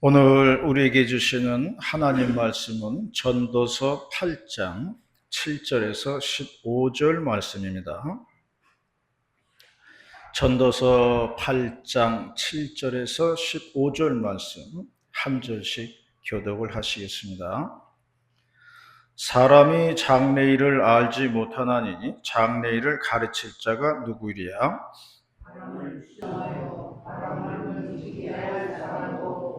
오늘 우리에게 주시는 하나님 말씀은 전도서 8장 7절에서 15절 말씀입니다. 전도서 8장 7절에서 15절 말씀 한 절씩 교독을 하시겠습니다. 사람이 장래일을 알지 못하나니 장래일을 가르칠 자가 누구리야? 바람을 주장하여 바람을 움직이게 할 사람도 없고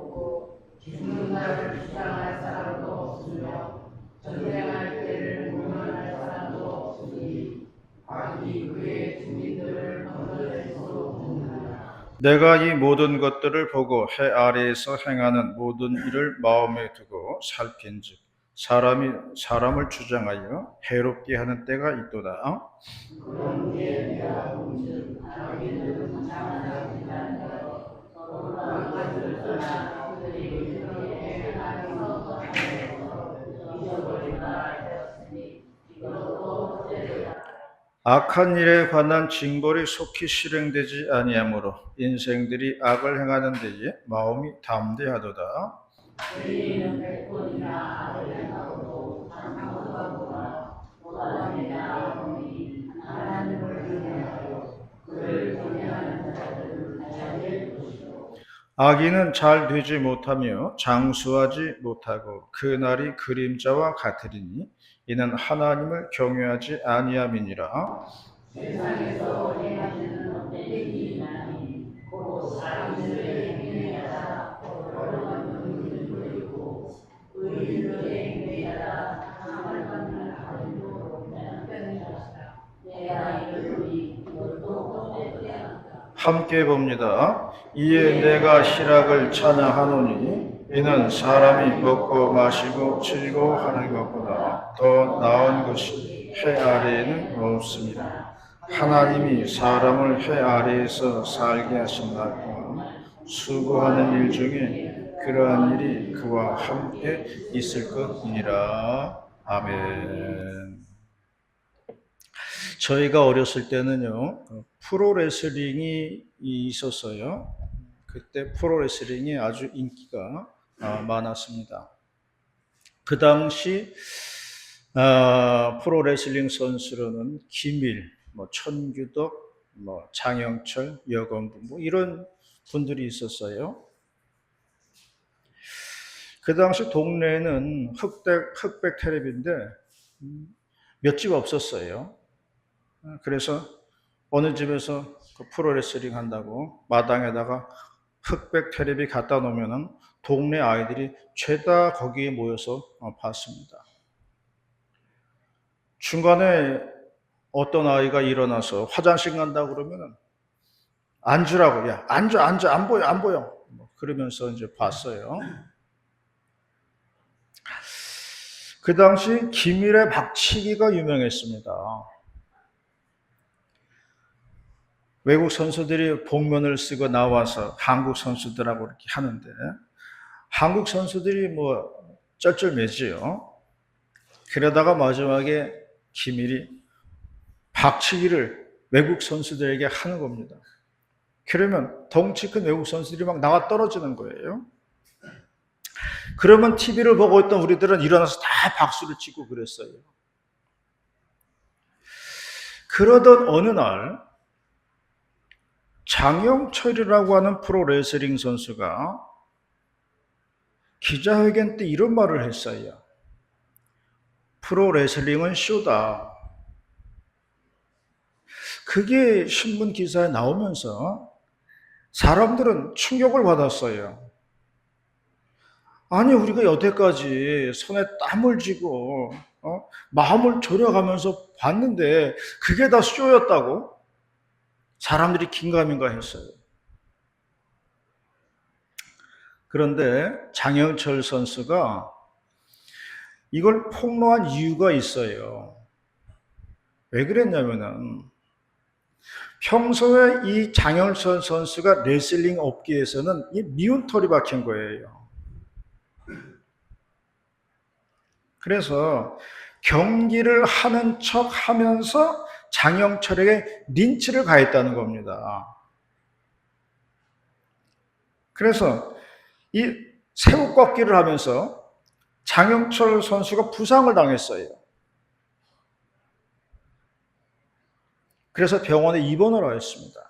죽는 날을 주장할 사람도 없으며 전쟁할 때를 모면할 사람도 없으니 악이 그의 주민들을 건져낼 수 없느니라. 내가 이 모든 것들을 보고 해 아래에서 행하는 모든 일을 마음에 두고 살핀즉 사람이 사람을 주장하여 해롭게 하는 때가 있도다. 그런 후에 내가 본즉 악인은 장사하지만서 서로 악을 떠나 그들이 그렇게 하나님으로부터 잊어버리다 하였으니 이것도 헛되리라. 악한 일에 관한 징벌이 속히 실행되지 아니하므로 인생들이 악을 하는 데에 마음이 담대하도다. 죄인은 백번이나 악을 행하고도 장사하거나 도단이나 악이 하나님을 경외하여 그를 경외하는 자들은 잘될 것이요 악인은 잘 되지 못하며 장수하지 못하고 그 날이 그림자와 같으리니 이는 하나님을 경외하지 아니함이니라. 세상에서 행하시는 어떤 일이 있나니 곧 악인들의 행위에 따라 벌어받는 의인도 있고 의인들의 행위에 따라 상을 받는 악인도 없다는 것이다. 내가 이르노니 이것도 헛되다. 함께 봅니다. 이에 내가 희락을 찬양하노니 이는 사람이 먹고 마시고 즐거워하는 것보다 더 나은 것이 해 아래에는 없습니다. 하나님이 사람을 해 아래에서 살게 하신 날 동안 수고하는 일 중에 그러한 일이 그와 함께 있을 것이니라. 아멘. 저희가 어렸을 때는요, 프로레슬링이 있었어요. 그때 프로레슬링이 아주 인기가 많았습니다. 그 당시 프로레슬링 선수로는 김일, 천규덕, 장영철, 여건부 이런 분들이 있었어요. 그 당시 동네에는 흑백 텔레비인데 몇 집 없었어요. 그래서 어느 집에서 그 프로레슬링 한다고 마당에다가 흑백 텔레비 갖다 놓으면은 동네 아이들이 죄다 거기에 모여서 봤습니다. 중간에 어떤 아이가 일어나서 화장실 간다 그러면은 앉으라고, 야, 앉아, 안 보여. 그러면서 이제 봤어요. 그 당시 김일의 박치기가 유명했습니다. 외국 선수들이 복면을 쓰고 나와서 한국 선수들하고 이렇게 하는데 한국 선수들이 쩔쩔매지요. 그러다가 마지막에 김일이 박치기를 외국 선수들에게 하는 겁니다. 그러면 덩치 큰 외국 선수들이 막 나와 떨어지는 거예요. 그러면 TV를 보고 있던 우리들은 일어나서 다 박수를 치고 그랬어요. 그러던 어느 날 장영철이라고 하는 프로레슬링 선수가 기자회견 때 이런 말을 했어요. 프로레슬링은 쇼다. 그게 신문 기사에 나오면서 사람들은 충격을 받았어요. 아니, 우리가 여태까지 손에 땀을 쥐고 마음을 졸여가면서 봤는데 그게 다 쇼였다고? 사람들이 긴가민가 했어요. 그런데 장영철 선수가 이걸 폭로한 이유가 있어요. 왜 그랬냐면은 평소에 이 장영철 선수가 레슬링 업계에서는 이 미운 털이 박힌 거예요. 그래서 경기를 하는 척 하면서 장영철에게 린치를 가했다는 겁니다. 그래서 이 새우 꺾기를 하면서 장영철 선수가 부상을 당했어요. 그래서 병원에 입원을 하였습니다.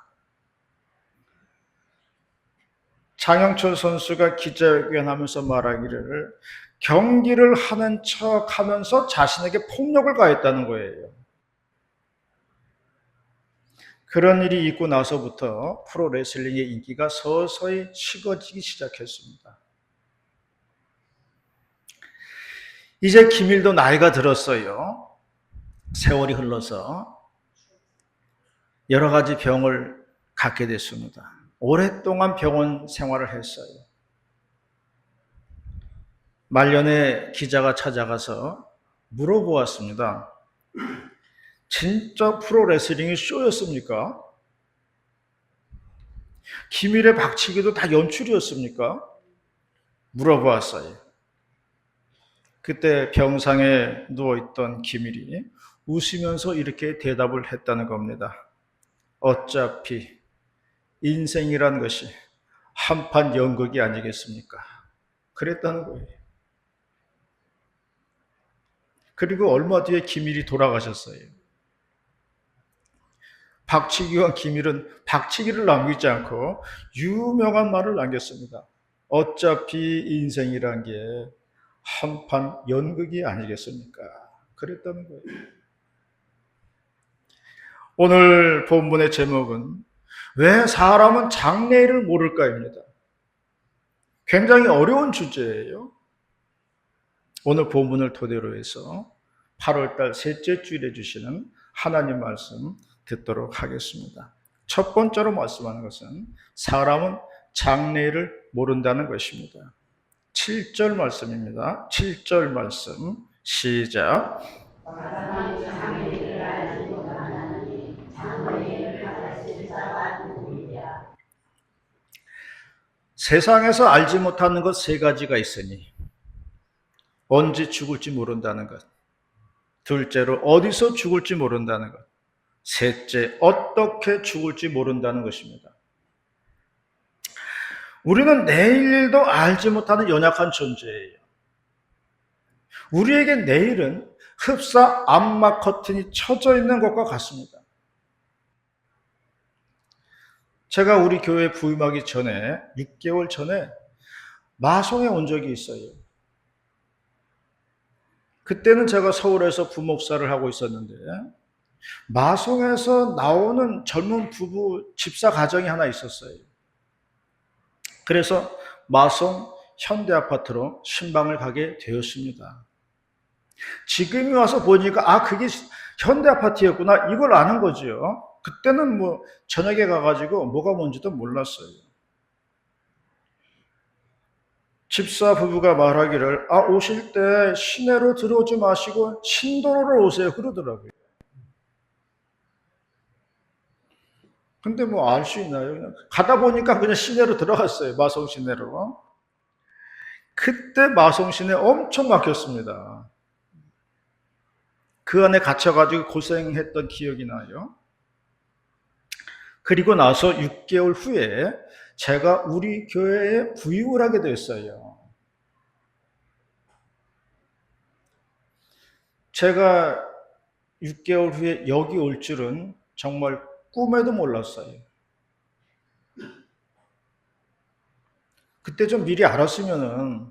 장영철 선수가 기자회견하면서 말하기를 경기를 하는 척 하면서 자신에게 폭력을 가했다는 거예요. 그런 일이 있고 나서부터 프로레슬링의 인기가 서서히 식어지기 시작했습니다. 이제 김일도 나이가 들었어요. 세월이 흘러서 여러 가지 병을 갖게 됐습니다. 오랫동안 병원 생활을 했어요. 말년에 기자가 찾아가서 물어보았습니다. 진짜 프로레슬링이 쇼였습니까? 김일의 박치기도 다 연출이었습니까? 물어보았어요. 그때 병상에 누워있던 김일이 웃으면서 이렇게 대답을 했다는 겁니다. 어차피 인생이란 것이 한판 연극이 아니겠습니까? 그랬다는 거예요. 그리고 얼마 뒤에 김일이 돌아가셨어요. 박치기와 김일은 박치기를 남기지 않고 유명한 말을 남겼습니다. 어차피 인생이란 게 한판 연극이 아니겠습니까? 그랬다는 거예요. 오늘 본문의 제목은 왜 사람은 장래일을 모를까입니다. 굉장히 어려운 주제예요. 오늘 본문을 토대로 해서 8월달 셋째 주일에 주시는 하나님 말씀 듣도록 하겠습니다. 첫 번째로 말씀하는 것은 사람은 장래일을 모른다는 것입니다. 7절 말씀입니다. 7절 말씀 시작. 세상에서 알지 못하는 것 세 가지가 있으니 언제 죽을지 모른다는 것, 둘째로 어디서 죽을지 모른다는 것, 셋째 어떻게 죽을지 모른다는 것입니다. 우리는 내일 일도 알지 못하는 연약한 존재예요. 우리에게 내일은 흡사 암막 커튼이 쳐져 있는 것과 같습니다. 제가 우리 교회에 부임하기 전에 6개월 전에 마송에 온 적이 있어요. 그때는 제가 서울에서 부목사를 하고 있었는데 마송에서 나오는 젊은 부부 집사 가정이 하나 있었어요. 그래서 마송 현대아파트로 신방을 가게 되었습니다. 지금이 와서 보니까 그게 현대아파트였구나 이걸 아는 거죠. 그때는 저녁에 가가지고 뭐가 뭔지도 몰랐어요. 집사 부부가 말하기를 오실 때 시내로 들어오지 마시고 신도로로 오세요 그러더라고요. 근데 알 수 있나요? 그냥 가다 보니까 그냥 시내로 들어갔어요. 마송 시내로. 그때 마송 시내 엄청 막혔습니다. 그 안에 갇혀가지고 고생했던 기억이 나요. 그리고 나서 6개월 후에 제가 우리 교회에 부임을 하게 됐어요. 제가 6개월 후에 여기 올 줄은 정말 꿈에도 몰랐어요. 그때 좀 미리 알았으면은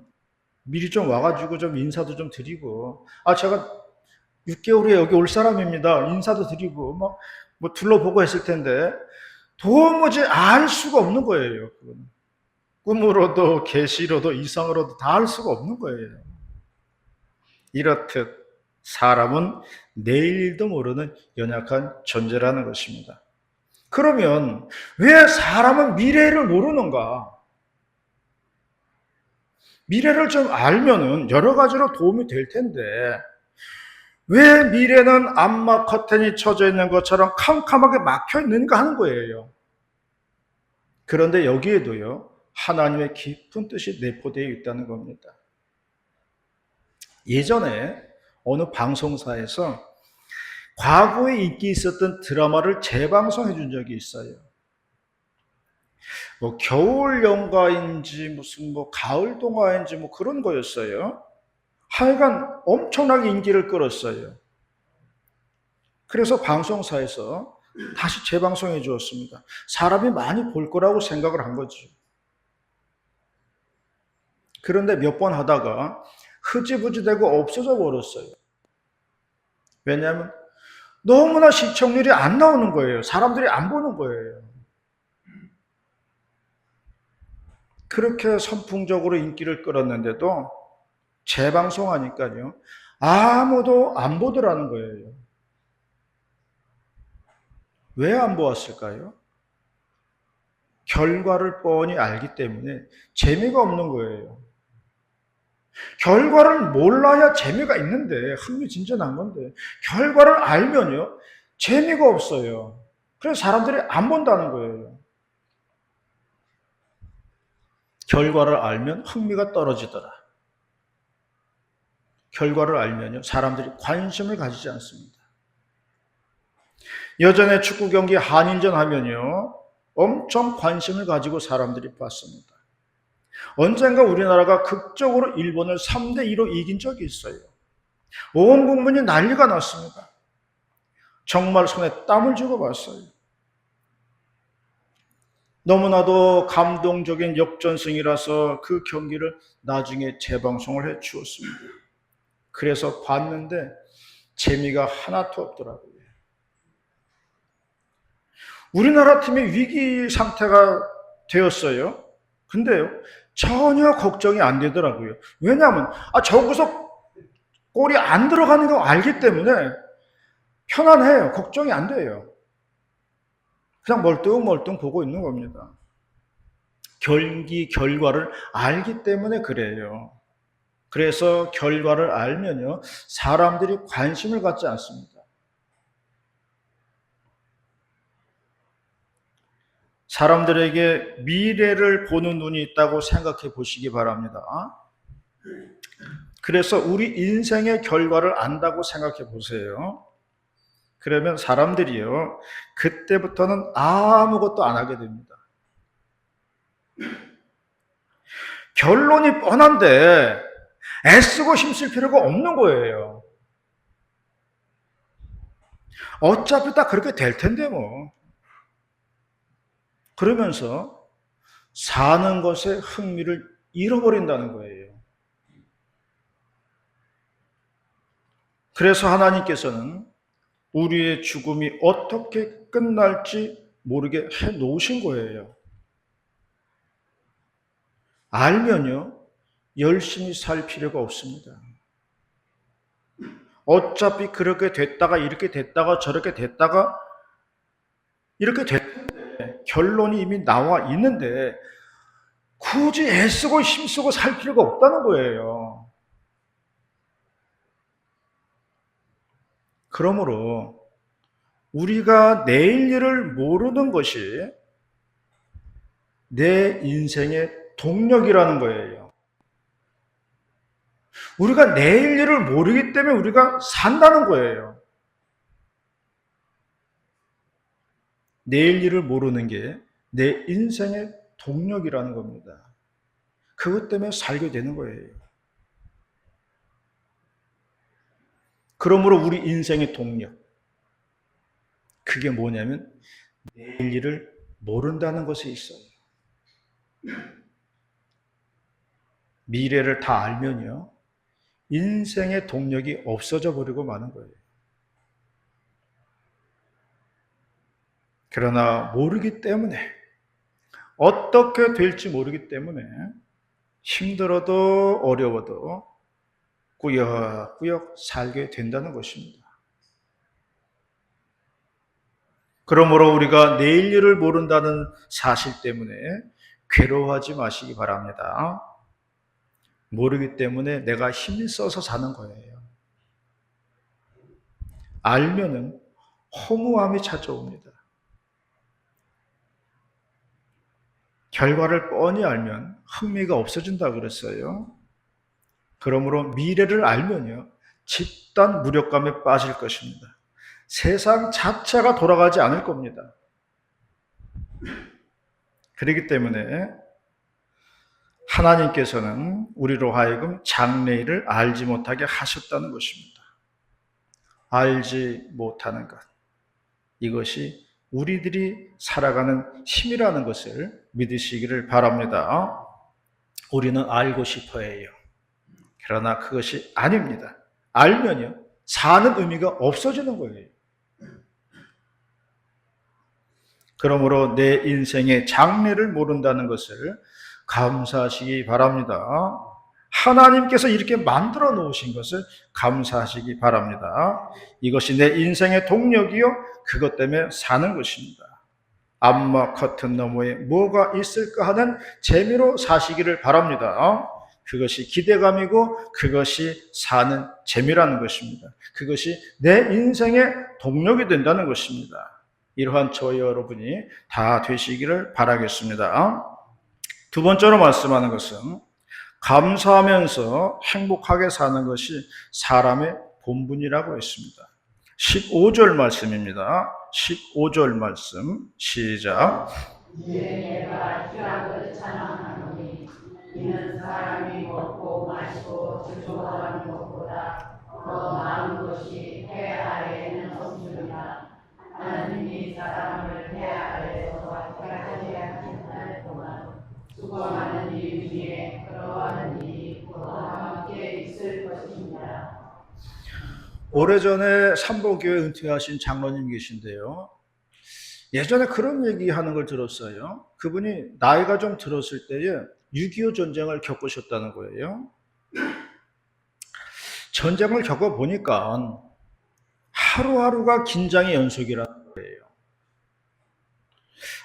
미리 좀 와가지고 좀 인사도 좀 드리고 제가 6개월 후에 여기 올 사람입니다. 인사도 드리고 뭐 둘러보고 했을 텐데 도무지 알 수가 없는 거예요. 그건. 꿈으로도 계시로도 이상으로도 다 알 수가 없는 거예요. 이렇듯 사람은 내일도 모르는 연약한 존재라는 것입니다. 그러면 왜 사람은 미래를 모르는가? 미래를 좀 알면은 여러 가지로 도움이 될 텐데 왜 미래는 암막 커튼이 쳐져 있는 것처럼 캄캄하게 막혀 있는가 하는 거예요. 그런데 여기에도요, 하나님의 깊은 뜻이 내포되어 있다는 겁니다. 예전에 어느 방송사에서 과거에 인기 있었던 드라마를 재방송해 준 적이 있어요. 뭐 겨울 연가인지 무슨 뭐 가을 동화인지 뭐 그런 거였어요. 하여간 엄청나게 인기를 끌었어요. 그래서 방송사에서 다시 재방송해 주었습니다. 사람이 많이 볼 거라고 생각을 한 거죠. 그런데 몇 번 하다가 흐지부지 되고 없어져 버렸어요. 왜냐하면 너무나 시청률이 안 나오는 거예요. 사람들이 안 보는 거예요. 그렇게 선풍적으로 인기를 끌었는데도 재방송하니까요. 아무도 안 보더라는 거예요. 왜 안 보았을까요? 결과를 뻔히 알기 때문에 재미가 없는 거예요. 결과를 몰라야 재미가 있는데, 흥미진진한 건데, 결과를 알면요, 재미가 없어요. 그래서 사람들이 안 본다는 거예요. 결과를 알면 흥미가 떨어지더라. 결과를 알면요, 사람들이 관심을 가지지 않습니다. 여전히 축구 경기 한일전 하면요, 엄청 관심을 가지고 사람들이 봤습니다. 언젠가 우리나라가 극적으로 일본을 3대2로 이긴 적이 있어요. 온 국민이 난리가 났습니다. 정말 손에 땀을 쥐고 봤어요. 너무나도 감동적인 역전승이라서 그 경기를 나중에 재방송을 해 주었습니다. 그래서 봤는데 재미가 하나도 없더라고요. 우리나라 팀이 위기 상태가 되었어요. 근데요, 전혀 걱정이 안 되더라고요. 왜냐하면, 저기서 골이 안 들어가는 거 알기 때문에 편안해요. 걱정이 안 돼요. 그냥 멀뚱멀뚱 보고 있는 겁니다. 경기 결과를 알기 때문에 그래요. 그래서 결과를 알면요, 사람들이 관심을 갖지 않습니다. 사람들에게 미래를 보는 눈이 있다고 생각해 보시기 바랍니다. 그래서 우리 인생의 결과를 안다고 생각해 보세요. 그러면 사람들이요, 그때부터는 아무것도 안 하게 됩니다. 결론이 뻔한데 애쓰고 힘쓸 필요가 없는 거예요. 어차피 다 그렇게 될 텐데 뭐. 그러면서 사는 것에 흥미를 잃어버린다는 거예요. 그래서 하나님께서는 우리의 죽음이 어떻게 끝날지 모르게 해 놓으신 거예요. 알면요, 열심히 살 필요가 없습니다. 어차피 그렇게 됐다가 이렇게 됐다가 저렇게 됐다가 이렇게 됐는데 결론이 이미 나와 있는데 굳이 애쓰고 힘쓰고 살 필요가 없다는 거예요. 그러므로 우리가 내일 일을 모르는 것이 내 인생의 동력이라는 거예요. 우리가 내일 일을 모르기 때문에 우리가 산다는 거예요. 내일 일을 모르는 게 내 인생의 동력이라는 겁니다. 그것 때문에 살게 되는 거예요. 그러므로 우리 인생의 동력, 그게 뭐냐면 내일 일을 모른다는 것에 있어요. 미래를 다 알면요, 인생의 동력이 없어져 버리고 마는 거예요. 그러나 모르기 때문에, 어떻게 될지 모르기 때문에 힘들어도 어려워도 꾸역꾸역 살게 된다는 것입니다. 그러므로 우리가 내일 일을 모른다는 사실 때문에 괴로워하지 마시기 바랍니다. 모르기 때문에 내가 힘을 써서 사는 거예요. 알면은 허무함이 찾아옵니다. 결과를 뻔히 알면 흥미가 없어진다 그랬어요. 그러므로 미래를 알면요, 집단 무력감에 빠질 것입니다. 세상 자체가 돌아가지 않을 겁니다. 그렇기 때문에 하나님께서는 우리로 하여금 장래일을 알지 못하게 하셨다는 것입니다. 알지 못하는 것. 이것이 우리들이 살아가는 힘이라는 것을 믿으시기를 바랍니다. 우리는 알고 싶어 해요. 그러나 그것이 아닙니다. 알면요, 사는 의미가 없어지는 거예요. 그러므로 내 인생의 장래를 모른다는 것을 감사하시기 바랍니다. 하나님께서 이렇게 만들어 놓으신 것을 감사하시기 바랍니다. 이것이 내 인생의 동력이요, 그것 때문에 사는 것입니다. 암막 커튼 너머에 뭐가 있을까 하는 재미로 사시기를 바랍니다. 그것이 기대감이고 그것이 사는 재미라는 것입니다. 그것이 내 인생의 동력이 된다는 것입니다. 이러한 저와 여러분이 다 되시기를 바라겠습니다. 두 번째로 말씀하는 것은 감사하면서 행복하게 사는 것이 사람의 본분이라고 했습니다. 15절 말씀입니다. 15절 말씀 시작. 이제 내가 희락을 찬양하노니 이는 사람이 먹고 마시고 즐거워하는 것보다 더 나은 것이 해 아래에는 없습니다. 하나님이 사람을 해 아래에서 하게 하신 날 동안 수고하는 일 중에 그러한 일이 그와 함께 있을 것입니다. 오래전에 삼보교회 은퇴하신 장로님 계신데요. 예전에 그런 얘기하는 걸 들었어요. 그분이 나이가 좀 들었을 때에 6.25 전쟁을 겪으셨다는 거예요. 전쟁을 겪어보니까 하루하루가 긴장의 연속이라는 거예요.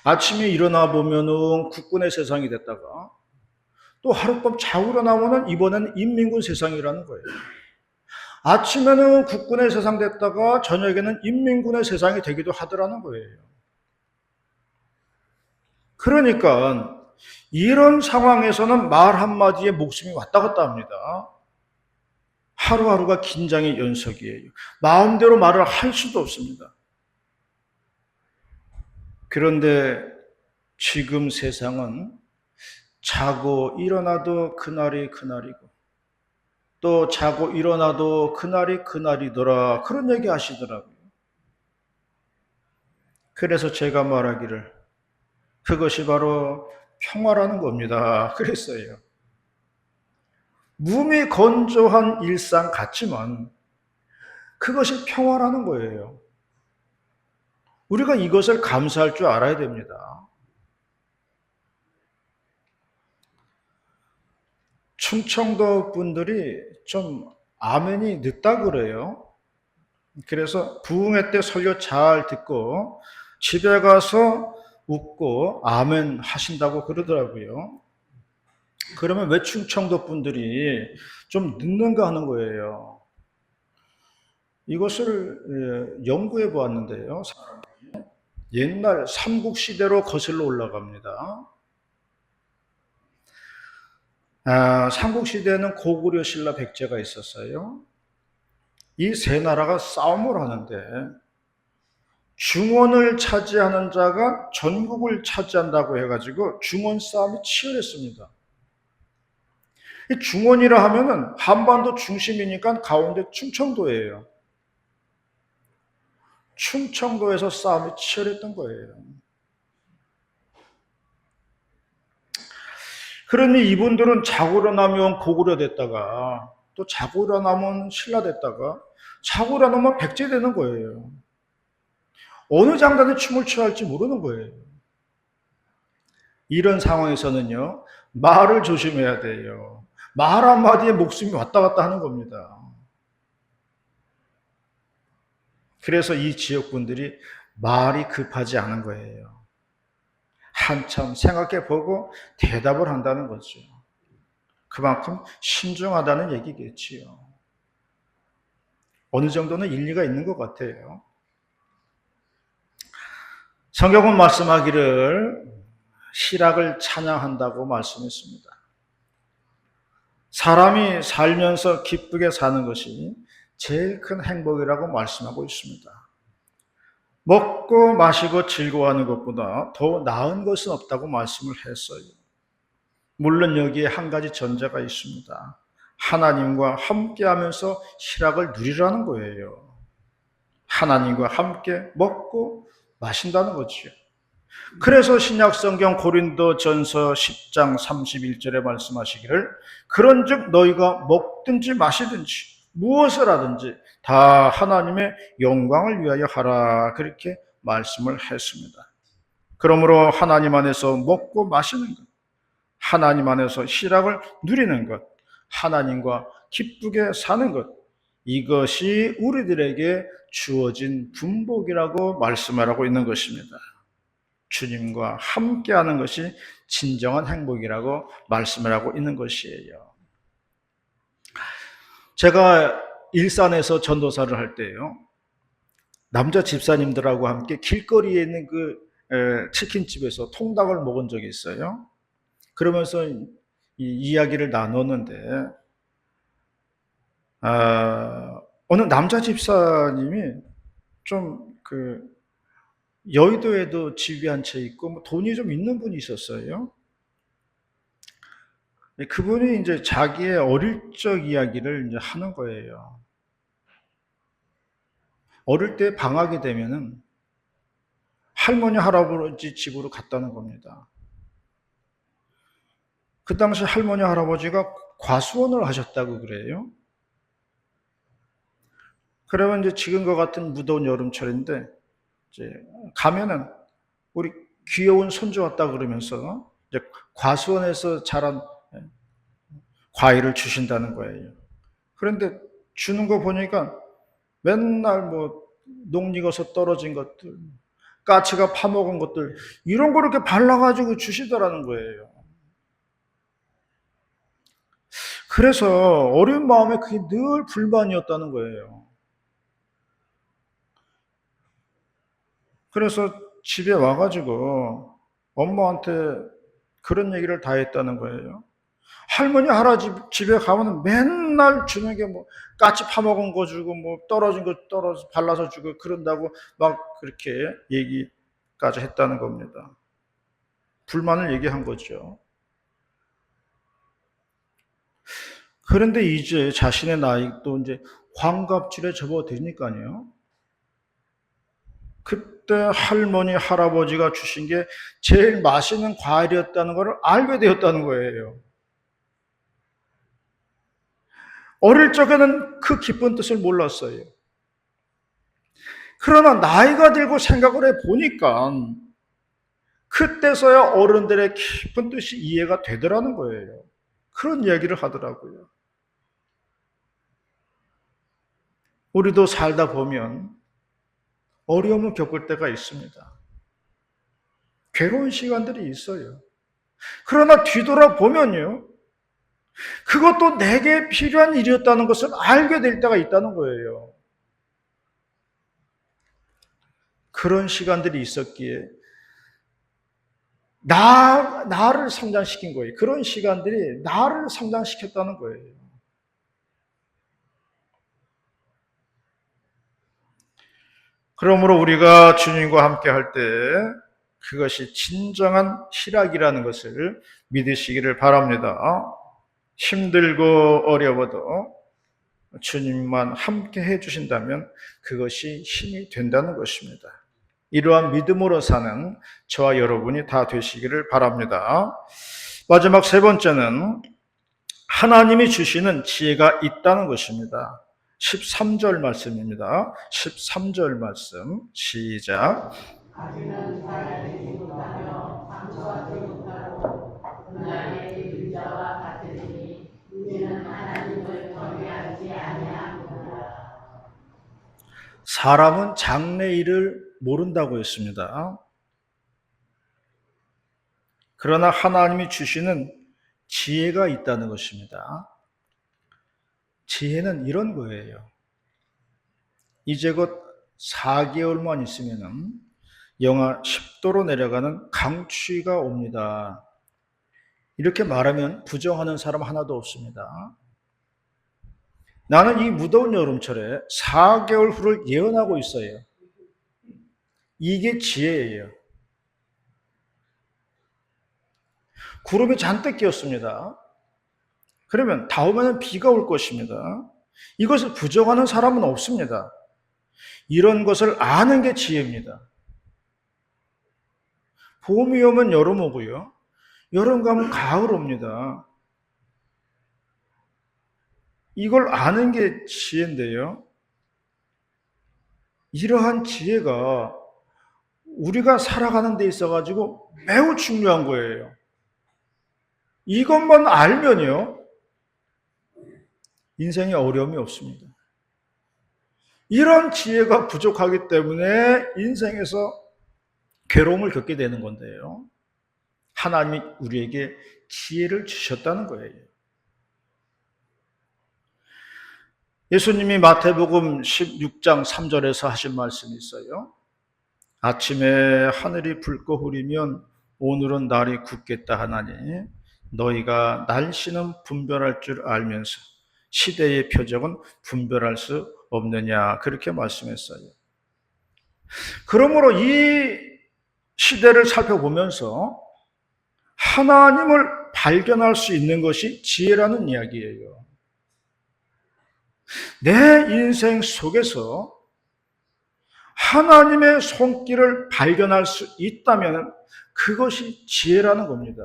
아침에 일어나 보면은 국군의 세상이 됐다가 또 하룻밤 자고 일어나면은 이번에는 인민군 세상이라는 거예요. 아침에는 국군의 세상 됐다가 저녁에는 인민군의 세상이 되기도 하더라는 거예요. 그러니까 이런 상황에서는 말 한마디에 목숨이 왔다 갔다 합니다. 하루하루가 긴장의 연속이에요. 마음대로 말을 할 수도 없습니다. 그런데 지금 세상은 자고 일어나도 그날이 그날이고 또 자고 일어나도 그날이 그날이더라, 그런 얘기 하시더라고요. 그래서 제가 말하기를 그것이 바로 평화라는 겁니다. 그랬어요. 몸이 건조한 일상 같지만 그것이 평화라는 거예요. 우리가 이것을 감사할 줄 알아야 됩니다. 충청도 분들이 좀 아멘이 늦다 그래요. 그래서 부흥회 때 설교 잘 듣고 집에 가서 웃고 아멘 하신다고 그러더라고요. 그러면 왜 충청도 분들이 좀 늦는가 하는 거예요. 이것을 연구해 보았는데요. 옛날 삼국시대로 거슬러 올라갑니다. 삼국시대에는 고구려, 신라, 백제가 있었어요. 이 세 나라가 싸움을 하는데 중원을 차지하는 자가 전국을 차지한다고 해가지고 중원 싸움이 치열했습니다. 이 중원이라 하면은 한반도 중심이니까 가운데 충청도예요. 충청도에서 싸움이 치열했던 거예요. 그러니 이분들은 자고 일어나면 고구려 됐다가 또 자고 일어나면 신라 됐다가 자고 일어나면 백제 되는 거예요. 어느 장단에 춤을 춰야 할지 모르는 거예요. 이런 상황에서는요, 말을 조심해야 돼요. 말 한마디에 목숨이 왔다 갔다 하는 겁니다. 그래서 이 지역 분들이 말이 급하지 않은 거예요. 한참 생각해 보고 대답을 한다는 거죠. 그만큼 신중하다는 얘기겠지요. 어느 정도는 일리가 있는 것 같아요. 성경은 말씀하기를 희락을 찬양한다고 말씀했습니다. 사람이 살면서 기쁘게 사는 것이 제일 큰 행복이라고 말씀하고 있습니다. 먹고 마시고 즐거워하는 것보다 더 나은 것은 없다고 말씀을 했어요. 물론 여기에 한 가지 전제가 있습니다. 하나님과 함께 하면서 희락을 누리라는 거예요. 하나님과 함께 먹고 마신다는 거지요. 그래서 신약성경 고린도전서 10장 31절에 말씀하시기를 그런즉 너희가 먹든지 마시든지 무엇을 하든지 다 하나님의 영광을 위하여 하라 그렇게 말씀을 했습니다. 그러므로 하나님 안에서 먹고 마시는 것, 하나님 안에서 희락을 누리는 것, 하나님과 기쁘게 사는 것, 이것이 우리들에게 주어진 분복이라고 말씀하고 있는 것입니다. 주님과 함께하는 것이 진정한 행복이라고 말씀을 하고 있는 것이에요. 제가 일산에서 전도사를 할 때요, 남자 집사님들하고 함께 길거리에 있는 그 치킨집에서 통닭을 먹은 적이 있어요. 그러면서 이 이야기를 나눴는데, 어느 남자 집사님이 좀 여의도에도 집이 한 채 있고 뭐 돈이 좀 있는 분이 있었어요. 그분이 이제 자기의 어릴 적 이야기를 이제 하는 거예요. 어릴 때 방학이 되면은 할머니 할아버지 집으로 갔다는 겁니다. 그 당시 할머니 할아버지가 과수원을 하셨다고 그래요. 그러면 이제 지금과 같은 무더운 여름철인데 이제 가면은 우리 귀여운 손주 왔다 그러면서 이제 과수원에서 자란 과일을 주신다는 거예요. 그런데 주는 거 보니까 맨날 뭐 녹익어서 떨어진 것들, 까치가 파먹은 것들 이런 거 이렇게 발라가지고 주시더라는 거예요. 그래서 어린 마음에 그게 늘 불만이었다는 거예요. 그래서 집에 와가지고 엄마한테 그런 얘기를 다 했다는 거예요. 할머니 할아버지 집에 가면 맨날 주는 게 뭐 까치 파먹은 거 주고 뭐 떨어진 거 발라서 주고 그런다고 막 그렇게 얘기까지 했다는 겁니다. 불만을 얘기한 거죠. 그런데 이제 자신의 나이도 이제 환갑줄에 접어드니까요. 그때 할머니 할아버지가 주신 게 제일 맛있는 과일이었다는 것을 알게 되었다는 거예요. 어릴 적에는 그 기쁜 뜻을 몰랐어요. 그러나 나이가 들고 생각을 해보니까 그때서야 어른들의 깊은 뜻이 이해가 되더라는 거예요. 그런 이야기를 하더라고요. 우리도 살다 보면 어려움을 겪을 때가 있습니다. 괴로운 시간들이 있어요. 그러나 뒤돌아보면요, 그것도 내게 필요한 일이었다는 것을 알게 될 때가 있다는 거예요. 그런 시간들이 있었기에 나를 성장시킨 거예요. 그런 시간들이 나를 성장시켰다는 거예요. 그러므로 우리가 주님과 함께 할 때 그것이 진정한 희락이라는 것을 믿으시기를 바랍니다. 힘들고 어려워도 주님만 함께 해주신다면 그것이 힘이 된다는 것입니다. 이러한 믿음으로 사는 저와 여러분이 다 되시기를 바랍니다. 마지막 세 번째는 하나님이 주시는 지혜가 있다는 것입니다. 13절 말씀입니다. 13절 말씀 시작. 가지는 사람이 못하며 상처하지 못하고 그날의 인자와 같으니 이는 하나님을 경외하지 아니하느니라. 사람은 장래 일을 모른다고 했습니다. 그러나 하나님이 주시는 지혜가 있다는 것입니다. 지혜는 이런 거예요. 이제 곧 4개월만 있으면 영하 10도로 내려가는 강추위가 옵니다. 이렇게 말하면 부정하는 사람 하나도 없습니다. 나는 이 무더운 여름철에 4개월 후를 예언하고 있어요. 이게 지혜예요. 구름이 잔뜩 끼었습니다. 그러면 다음에는 비가 올 것입니다. 이것을 부정하는 사람은 없습니다. 이런 것을 아는 게 지혜입니다. 봄이 오면 여름 오고요. 여름 가면 가을 옵니다. 이걸 아는 게 지혜인데요. 이러한 지혜가 우리가 살아가는 데 있어가지고 매우 중요한 거예요. 이것만 알면요. 인생에 어려움이 없습니다. 이런 지혜가 부족하기 때문에 인생에서 괴로움을 겪게 되는 건데요. 하나님이 우리에게 지혜를 주셨다는 거예요. 예수님이 마태복음 16장 3절에서 하신 말씀이 있어요. 아침에 하늘이 붉고 흐리면 오늘은 날이 굳겠다 하나니 너희가 날씨는 분별할 줄 알면서 시대의 표적은 분별할 수 없느냐 그렇게 말씀했어요. 그러므로 이 시대를 살펴보면서 하나님을 발견할 수 있는 것이 지혜라는 이야기예요. 내 인생 속에서 하나님의 손길을 발견할 수 있다면 그것이 지혜라는 겁니다.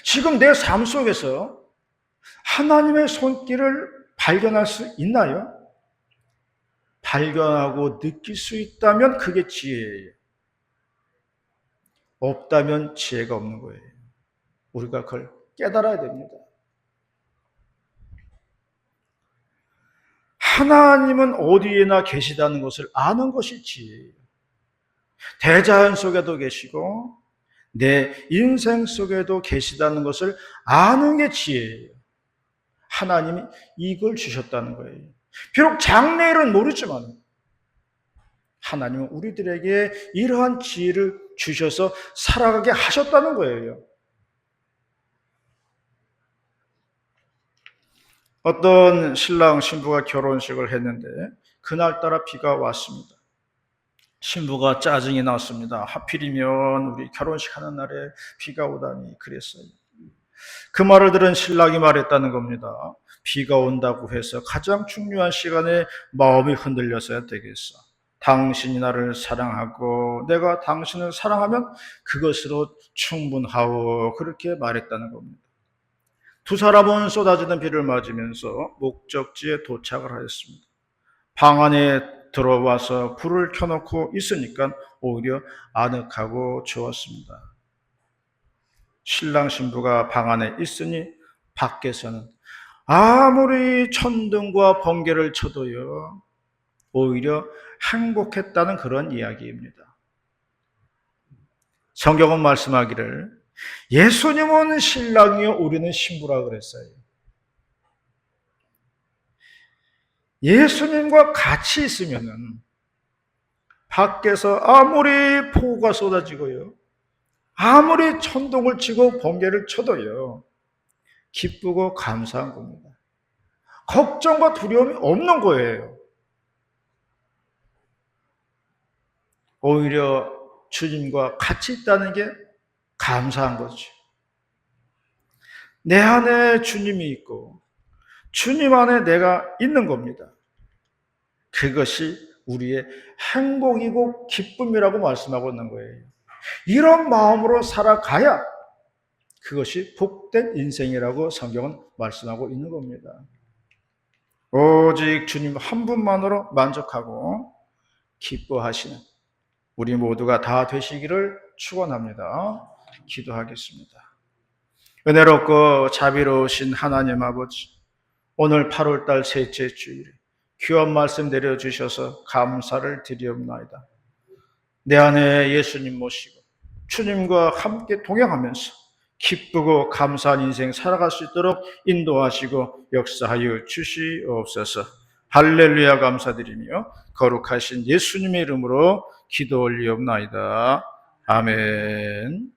지금 내 삶 속에서 하나님의 손길을 발견할 수 있나요? 발견하고 느낄 수 있다면 그게 지혜예요. 없다면 지혜가 없는 거예요. 우리가 그걸 깨달아야 됩니다. 하나님은 어디에나 계시다는 것을 아는 것이 지혜예요. 대자연 속에도 계시고 내 인생 속에도 계시다는 것을 아는 게 지혜예요. 하나님이 이걸 주셨다는 거예요. 비록 장래일은 모르지만 하나님은 우리들에게 이러한 지혜를 주셔서 살아가게 하셨다는 거예요. 어떤 신랑 신부가 결혼식을 했는데 그날따라 비가 왔습니다. 신부가 짜증이 났습니다. 하필이면 우리 결혼식 하는 날에 비가 오다니 그랬어요. 그 말을 들은 신랑이 말했다는 겁니다. 비가 온다고 해서 가장 중요한 시간에 마음이 흔들려서야 되겠어. 당신이 나를 사랑하고 내가 당신을 사랑하면 그것으로 충분하오. 그렇게 말했다는 겁니다. 두 사람은 쏟아지는 비를 맞으면서 목적지에 도착을 하였습니다. 방 안에 들어와서 불을 켜놓고 있으니까 오히려 아늑하고 좋았습니다. 신랑 신부가 방 안에 있으니 밖에서는 아무리 천둥과 번개를 쳐도요 오히려 행복했다는 그런 이야기입니다. 성경은 말씀하기를 예수님은 신랑이요 우리는 신부라 그랬어요. 예수님과 같이 있으면은 밖에서 아무리 폭우가 쏟아지고요 아무리 천둥을 치고 번개를 쳐도요 기쁘고 감사한 겁니다. 걱정과 두려움이 없는 거예요. 오히려 주님과 같이 있다는 게 감사한 거죠. 내 안에 주님이 있고 주님 안에 내가 있는 겁니다. 그것이 우리의 행복이고 기쁨이라고 말씀하고 있는 거예요. 이런 마음으로 살아가야 그것이 복된 인생이라고 성경은 말씀하고 있는 겁니다. 오직 주님 한 분만으로 만족하고 기뻐하시는 우리 모두가 다 되시기를 축원합니다. 기도하겠습니다. 은혜롭고 자비로우신 하나님 아버지, 오늘 8월달 셋째 주일에 귀한 말씀 내려주셔서 감사를 드리옵나이다. 내 안에 예수님 모시고 주님과 함께 동행하면서 기쁘고 감사한 인생 살아갈 수 있도록 인도하시고 역사하여 주시옵소서. 할렐루야 감사드리며 거룩하신 예수님의 이름으로 기도 올리옵나이다. 아멘.